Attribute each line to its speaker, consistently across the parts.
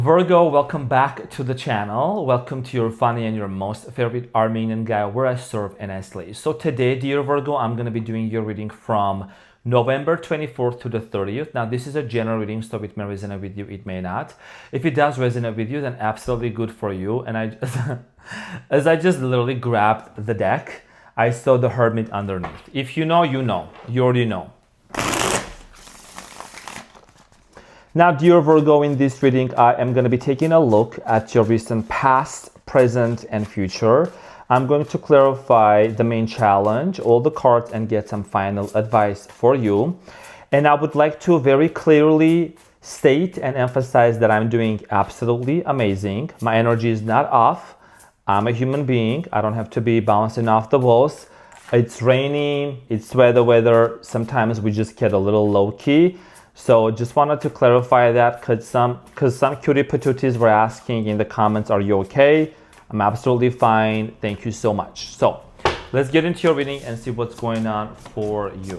Speaker 1: Virgo, welcome back to the channel. Welcome to your funny and your most favorite Armenian guy where I serve and I slay. So today, dear Virgo, I'm going to be doing your reading from November 24th to the 30th. Now, this is a general reading, so it may resonate with you, it may not. If it does resonate with you, then absolutely good for you. And as I just literally grabbed the deck, I saw the Hermit underneath. If you know, you know. You already know. Now, dear Virgo, in this reading, I am going to be taking a look at your recent past, present, and future. I'm going to clarify the main challenge, all the cards, and get some final advice for you. And I would like to very clearly state and emphasize that I'm doing absolutely amazing. My energy is not off. I'm a human being. I don't have to be bouncing off the walls. It's raining, it's weather. Sometimes we just get a little low key. So just wanted to clarify that because some cutie patooties were asking in the comments, are you okay? I'm absolutely fine. Thank you so much. So let's get into your reading and see what's going on for you.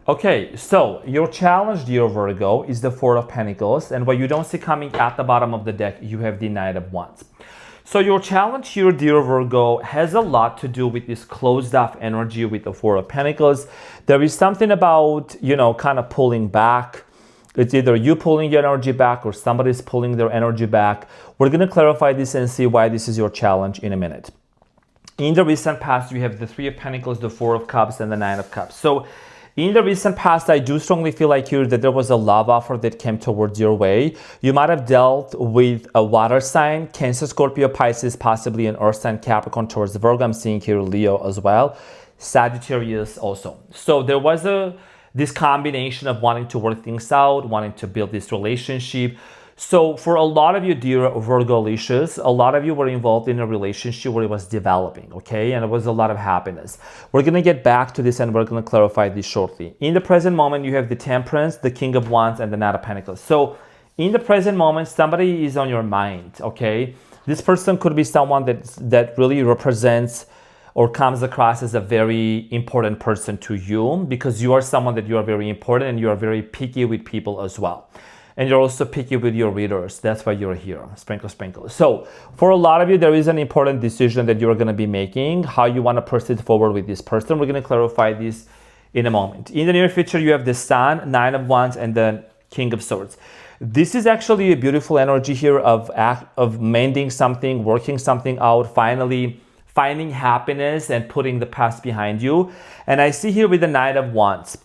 Speaker 1: Okay, so your challenge, dear Virgo, is the Four of Pentacles. And what you don't see coming at the bottom of the deck, you have the Knight of Wands. So your challenge here, dear Virgo, has a lot to do with this closed off energy with the Four of Pentacles. There is something about, kind of pulling back. It's either you pulling your energy back or somebody's pulling their energy back. We're going to clarify this and see why this is your challenge in a minute. In the recent past, you have the Three of Pentacles, the Four of Cups, and the Nine of Cups. So in the recent past, I do strongly feel like here that there was a love offer that came towards your way. You might have dealt with a water sign, Cancer, Scorpio, Pisces, possibly an earth sign, Capricorn towards the Virgo. I'm seeing here Leo as well, Sagittarius also. So there was this combination of wanting to work things out, wanting to build this relationship. So for a lot of you, dear Virgo-licious, a lot of you were involved in a relationship where it was developing, okay? And it was a lot of happiness. We're going to get back to this and we're going to clarify this shortly. In the present moment, you have the Temperance, the King of Wands, and the Knight of Pentacles. So in the present moment, somebody is on your mind, okay? This person could be someone that really represents or comes across as a very important person to you because you are someone that you are very important and you are very picky with people as well. And you're also picky with your readers. That's why you're here. Sprinkle, sprinkle. So for a lot of you, there is an important decision that you're going to be making, how you want to proceed forward with this person. We're going to clarify this in a moment. In the near future, you have the Sun, Nine of Wands, and the King of Swords. This is actually a beautiful energy here of mending something, working something out, finally finding happiness and putting the past behind you. And I see here with the Knight of Wands,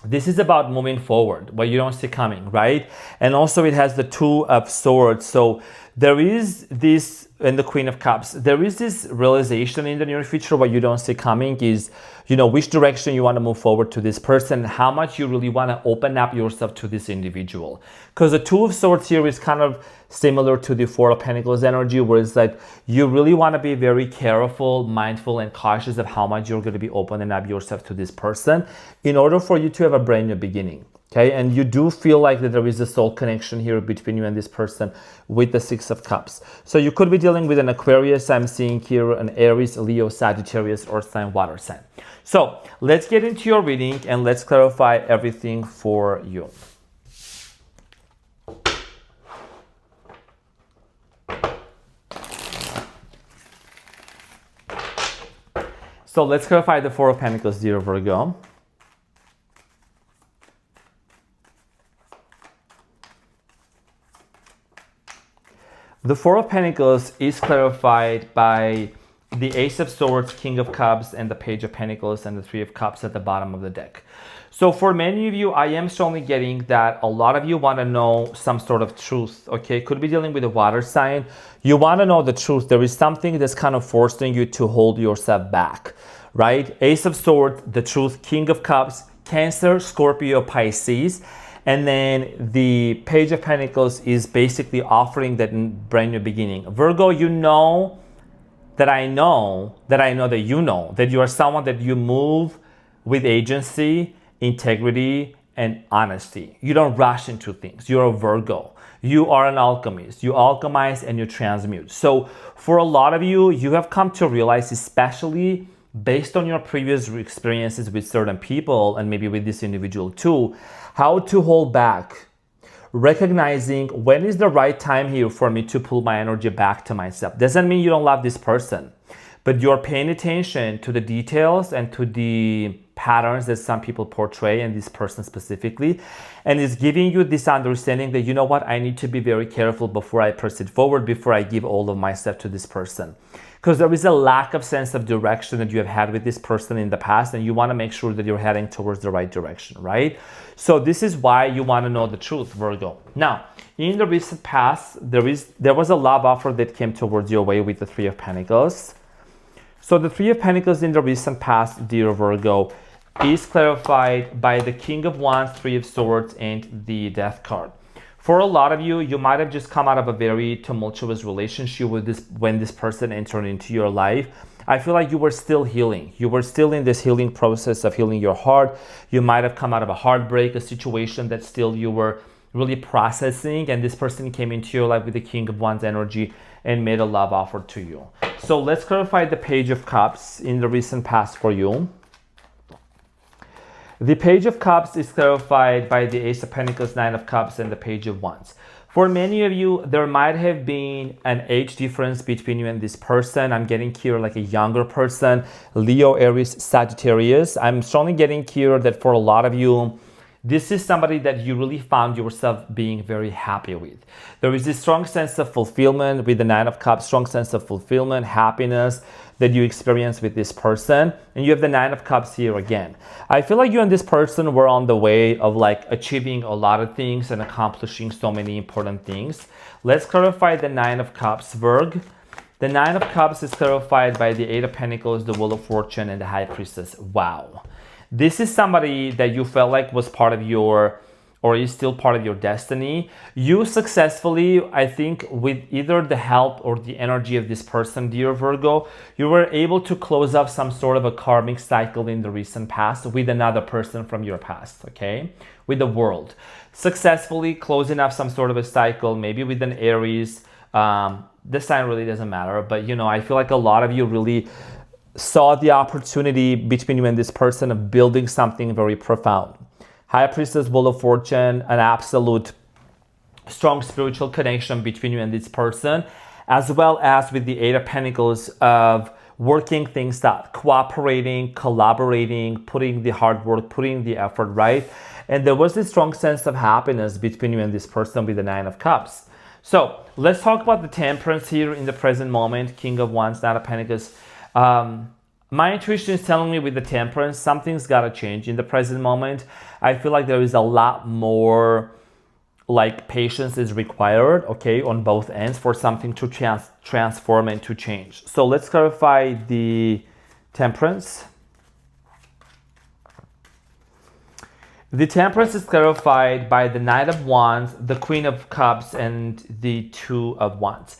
Speaker 1: this is about moving forward, what you don't see coming, right? And also it has the Two of Swords. So there is this, and the Queen of Cups, there is this realization in the near future, what you don't see coming is, which direction you want to move forward to this person, how much you really want to open up yourself to this individual. Because the Two of Swords here is kind of similar to the Four of Pentacles energy, where it's like you really want to be very careful, mindful, and cautious of how much you're going to be opening up yourself to this person in order for you to have a brand new beginning. Okay, and you do feel like that there is a soul connection here between you and this person with the Six of Cups. So you could be dealing with an Aquarius, I'm seeing here an Aries, Leo, Sagittarius, Earth sign, water sign. So let's get into your reading and let's clarify everything for you. So let's clarify the Four of Pentacles, dear Virgo. The Four of Pentacles is clarified by the Ace of Swords, King of Cups, and the Page of Pentacles, and the Three of Cups at the bottom of the deck. So for many of you, I am strongly getting that a lot of you want to know some sort of truth, okay? Could be dealing with a water sign. You want to know the truth. There is something that's kind of forcing you to hold yourself back, right? Ace of Swords, the truth, King of Cups, Cancer, Scorpio, Pisces. And then the Page of Pentacles is basically offering that brand new beginning. Virgo, you know that I know that you know that you are someone that you move with agency, integrity, and honesty. You don't rush into things. You're a Virgo. You are an alchemist. You alchemize and you transmute. So for a lot of you, you have come to realize, especially based on your previous experiences with certain people and maybe with this individual too, how to hold back, recognizing when is the right time here for me to pull my energy back to myself. Doesn't mean you don't love this person, but you're paying attention to the details and to the patterns that some people portray, and this person specifically, and it's giving you this understanding that, you know what, I need to be very careful before I proceed forward, before I give all of myself to this person. Because there is a lack of sense of direction that you have had with this person in the past, and you want to make sure that you're heading towards the right direction, right? So this is why you want to know the truth, Virgo. Now, in the recent past, there was a love offer that came towards your way with the Three of Pentacles. So the Three of Pentacles in the recent past, dear Virgo, is clarified by the King of Wands, Three of Swords, and the Death card. For a lot of you, you might have just come out of a very tumultuous relationship with this when this person entered into your life. I feel like you were still healing. You were still in this healing process of healing your heart. You might have come out of a heartbreak, a situation that still you were really processing, and this person came into your life with the King of Wands energy and made a love offer to you. So let's clarify the Page of Cups in the recent past for you. The Page of Cups is clarified by the Ace of Pentacles, Nine of Cups, and the Page of Wands. For many of you, there might have been an age difference between you and this person. I'm getting here like a younger person, Leo, Aries, Sagittarius. I'm strongly getting here that for a lot of you, this is somebody that you really found yourself being very happy with. There is this strong sense of fulfillment with the Nine of Cups, strong sense of fulfillment, happiness that you experience with this person. And you have the Nine of Cups here again. I feel like you and this person were on the way of like achieving a lot of things and accomplishing so many important things. Let's clarify the Nine of Cups, Virgo. The Nine of Cups is clarified by the Eight of Pentacles, the Wheel of Fortune, and the High Priestess. Wow. This is somebody that you felt like was part of your, or is still part of your destiny. You successfully, I think, with either the help or the energy of this person, dear Virgo, you were able to close up some sort of a karmic cycle in the recent past with another person from your past, okay? With the world. Successfully closing up some sort of a cycle, maybe with an Aries. This sign really doesn't matter, but you know, I feel like a lot of you really saw the opportunity between you and this person of building something very profound. High Priestess, Wheel of Fortune, an absolute strong spiritual connection between you and this person, as well as with the Eight of Pentacles of working things out, cooperating, collaborating, putting the hard work, putting the effort, right? And there was this strong sense of happiness between you and this person with the Nine of Cups. So let's talk about the Temperance here in the present moment, King of Wands, Nine of Pentacles. My intuition is telling me with the Temperance, something's got to change in the present moment. I feel like there is a lot more like patience is required, okay, on both ends for something to transform and to change. So let's clarify the Temperance. The Temperance is clarified by the Knight of Wands, the Queen of Cups, and the Two of Wands.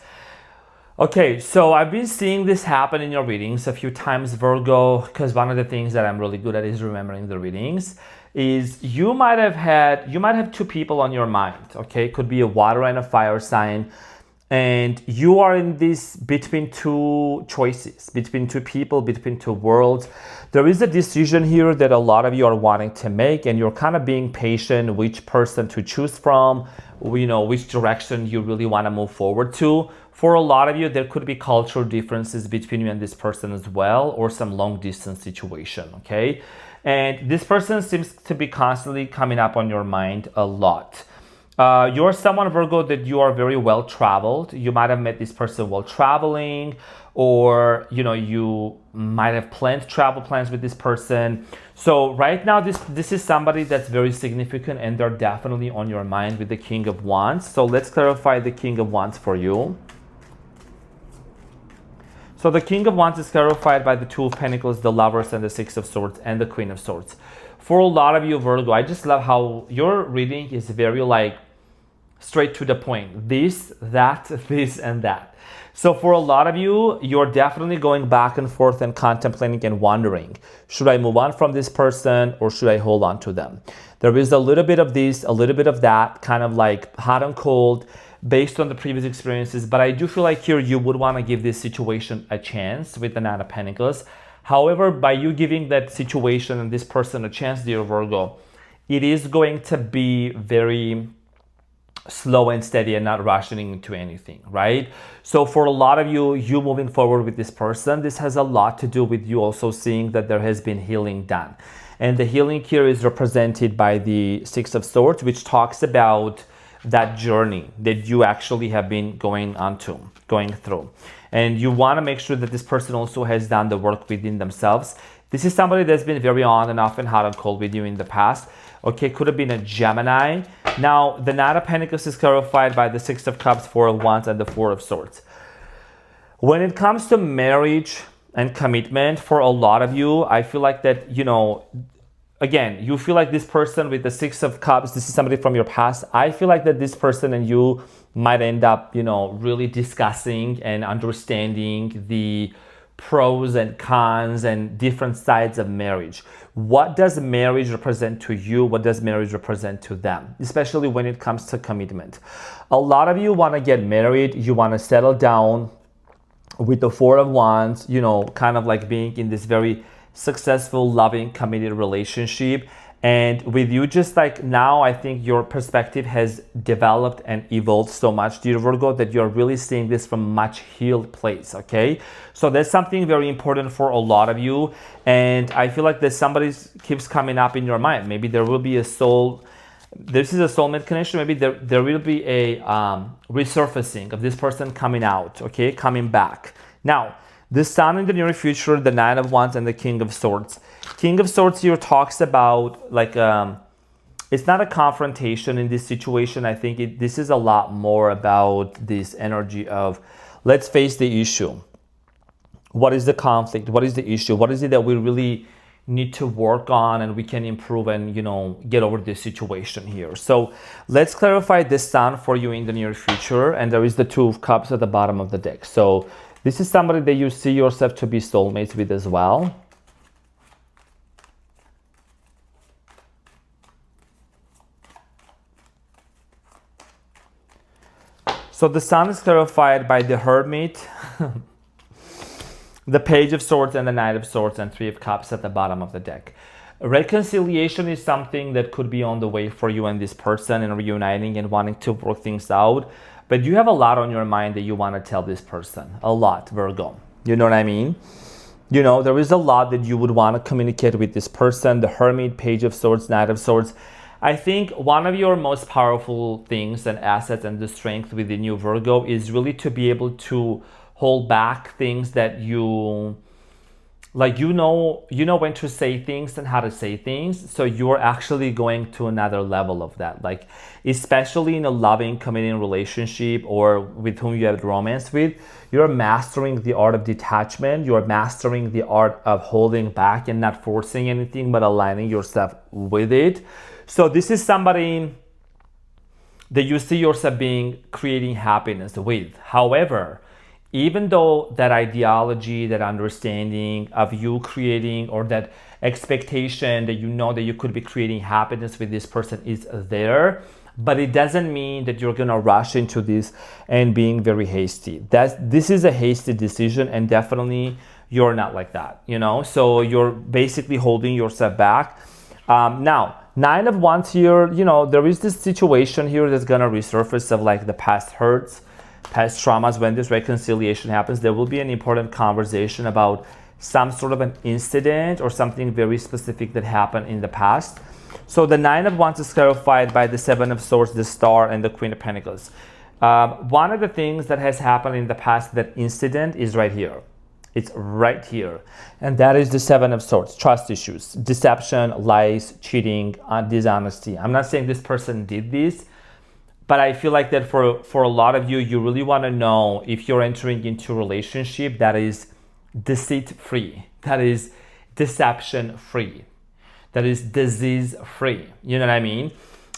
Speaker 1: Okay, so I've been seeing this happen in your readings a few times, Virgo, because one of the things that I'm really good at is remembering the readings, is you might have two people on your mind, okay? It could be a water and a fire sign, and you are in this between two choices, between two people, between two worlds. There is a decision here that a lot of you are wanting to make, and you're kind of being patient which person to choose from, you know, which direction you really want to move forward to. For a lot of you, there could be cultural differences between you and this person as well, or some long distance situation, okay? And this person seems to be constantly coming up on your mind a lot. You're someone, Virgo, that you are very well traveled. You might have met this person while traveling, or you know, you might have planned travel plans with this person. So right now, this is somebody that's very significant, and they're definitely on your mind with the King of Wands. So let's clarify the King of Wands for you. So the King of Wands is clarified by the Two of Pentacles, the Lovers, and the Six of Swords, and the Queen of Swords. For a lot of you, Virgo, I just love how your reading is very like straight to the point. This, that, this, and that. So for a lot of you, you're definitely going back and forth and contemplating and wondering, should I move on from this person or should I hold on to them? There is a little bit of this, a little bit of that, kind of like hot and cold, based on the previous experiences, but I do feel like here you would want to give this situation a chance with the Nine of Pentacles. However, by you giving that situation and this person a chance, dear Virgo, it is going to be very slow and steady and not rushing into anything, right? So for a lot of you moving forward with this person, this has a lot to do with you also seeing that there has been healing done. And the healing here is represented by the Six of Swords, which talks about that journey that you actually have been going through. And you want to make sure that this person also has done the work within themselves. This is somebody that's been very on and off and hot and cold with you in the past. Okay, could have been a Gemini. Now, the Knight of Pentacles is clarified by the Six of Cups, Four of Wands, and the Four of Swords. When it comes to marriage and commitment, for a lot of you, I feel like that, again, you feel like this person with the Six of Cups, this is somebody from your past. I feel like that this person and you might end up, really discussing and understanding the pros and cons and different sides of marriage. What does marriage represent to you? What does marriage represent to them? Especially when it comes to commitment. A lot of you want to get married. You want to settle down with the Four of Wands, kind of like being in this very successful, loving, committed relationship. And with you, just like now, I think your perspective has developed and evolved so much, dear Virgo, that you're really seeing this from a much healed place, okay? So that's something very important for a lot of you. And I feel like that somebody keeps coming up in your mind. Maybe there will be a soul, this is a soulmate connection. Maybe there will be a resurfacing of this person coming out, okay? Coming back. Now, the Sun in the near future, the Nine of Wands, and the King of Swords. King of Swords here talks about it's not a confrontation in this situation. I think this is a lot more about this energy of let's face the issue. What is the conflict? What is the issue? What is it that we really need to work on and we can improve and get over this situation here? So let's clarify this Sun for you in the near future. And there is the Two of Cups at the bottom of the deck. So this is somebody that you see yourself to be soulmates with as well. So the Sun is clarified by the Hermit, the Page of Swords, and the Knight of Swords, and Three of Cups at the bottom of the deck. Reconciliation is something that could be on the way for you and this person, and reuniting and wanting to work things out. But you have a lot on your mind that you want to tell this person. A lot, Virgo. You know what I mean? There is a lot that you would want to communicate with this person. The Hermit, Page of Swords, Knight of Swords. I think one of your most powerful things and assets and the strength within you, Virgo, is really to be able to hold back things that you when to say things and how to say things. So you're actually going to another level of that, like especially in a loving, committed relationship or with whom you have romance with, you're mastering the art of detachment. You're mastering the art of holding back and not forcing anything, but aligning yourself with it. So this is somebody that you see yourself creating happiness with. However, even though that ideology, that understanding of you creating, or that expectation that that you could be creating happiness with this person is there, but it doesn't mean that you're gonna rush into this and being very hasty. This is a hasty decision, and definitely you're not like that, So you're basically holding yourself back. Now, Nine of Wands here, there is this situation here that's gonna resurface of like the past hurts, past traumas. When this reconciliation happens, there will be an important conversation about some sort of an incident or something very specific that happened in the past. So the Nine of Wands is clarified by the Seven of Swords, the Star, and the Queen of Pentacles. One of the things that has happened in the past, that incident, is right here. It's right here. And that is the Seven of Swords. Trust issues, deception, lies, cheating, dishonesty. I'm not saying this person did this, but I feel like that for a lot of you, you really want to know if you're entering into a relationship that is deceit-free, that is deception-free, that is disease-free. You know what I mean?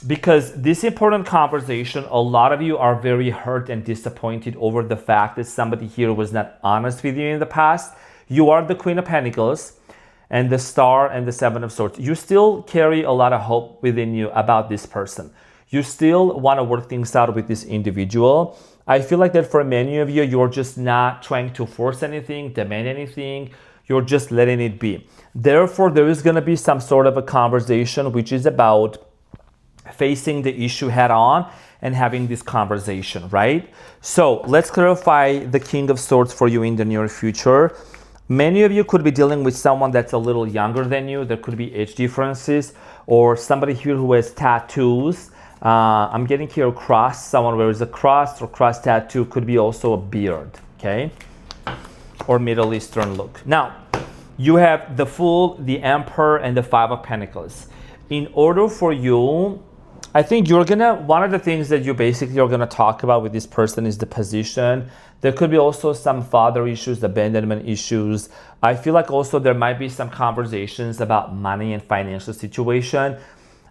Speaker 1: Because this important conversation, a lot of you are very hurt and disappointed over the fact that somebody here was not honest with you in the past. You are the Queen of Pentacles and the Star and the Seven of Swords. You still carry a lot of hope within you about this person. You still want to work things out with this individual. I feel like that for many of you, you're just not trying to force anything, demand anything. You're just letting it be. Therefore, there is going to be some sort of a conversation which is about facing the issue head on and having this conversation, right? So let's clarify the King of Swords for you in the near future. Many of you could be dealing with someone that's a little younger than you. There could be age differences, or somebody here who has tattoos. I'm getting here a cross. Someone wears a cross or cross tattoo. Could be also a beard, okay? Or Middle Eastern look. Now, you have the Fool, the Emperor, and the Five of Pentacles. In order for you, I think one of the things that you basically are gonna talk about with this person is the position. There could be also some father issues, abandonment issues. I feel like also there might be some conversations about money and financial situation.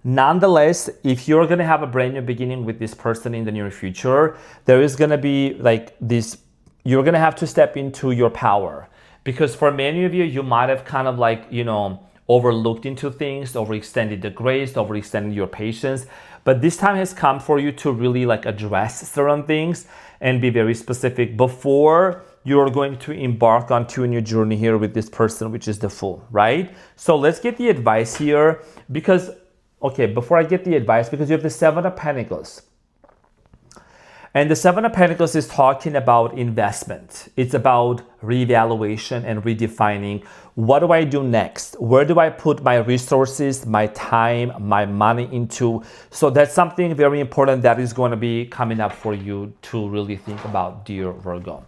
Speaker 1: Nonetheless, if you're gonna have a brand new beginning with this person in the near future, there is gonna be like this, you're gonna have to step into your power. Because for many of you, you might have kind of like, overlooked into things, overextended the grace, overextended your patience. But this time has come for you to really like address certain things and be very specific before you're going to embark onto a new journey here with this person, which is the Fool, right? So let's get the advice here because, before I get the advice, because you have the Seven of Pentacles. And the Seven of Pentacles is talking about investment. It's about reevaluation and redefining. What do I do next? Where do I put my resources, my time, my money into? So that's something very important that is going to be coming up for you to really think about, dear Virgo.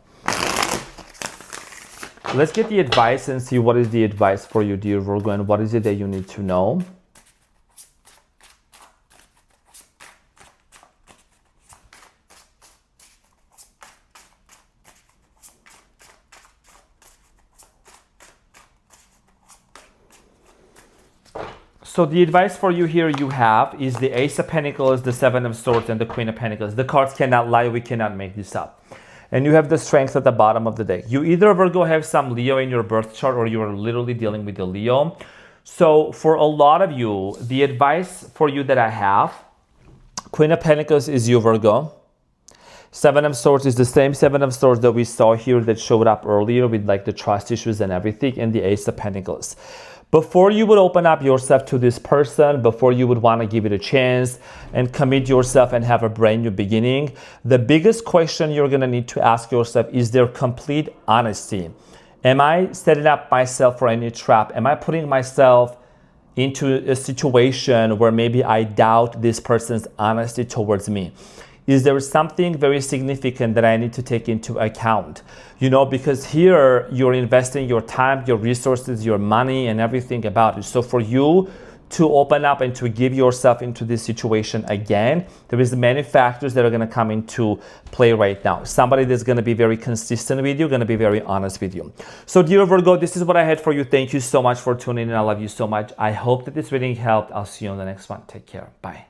Speaker 1: Let's get the advice and see what is the advice for you, dear Virgo, and what is it that you need to know. So the advice for you here you have is the Ace of Pentacles, the Seven of Swords, and the Queen of Pentacles. The cards cannot lie. We cannot make this up. And you have the Strength at the bottom of the deck. You either, Virgo, have some Leo in your birth chart or you are literally dealing with the Leo. So for a lot of you, the advice for you that I have, Queen of Pentacles is you, Virgo. Seven of Swords is the same Seven of Swords that we saw here that showed up earlier with like the trust issues and everything, and the Ace of Pentacles. Before you would open up yourself to this person, before you would want to give it a chance and commit yourself and have a brand new beginning, the biggest question you're going to need to ask yourself is there complete honesty. Am I setting up myself for any trap? Am I putting myself into a situation where maybe I doubt this person's honesty towards me? Is there something very significant that I need to take into account? Because here you're investing your time, your resources, your money, and everything about it. So for you to open up and to give yourself into this situation again, there is many factors that are going to come into play right now. Somebody that's going to be very consistent with you, going to be very honest with you. So dear Virgo, this is what I had for you. Thank you so much for tuning in. I love you so much. I hope that this reading helped. I'll see you on the next one. Take care. Bye.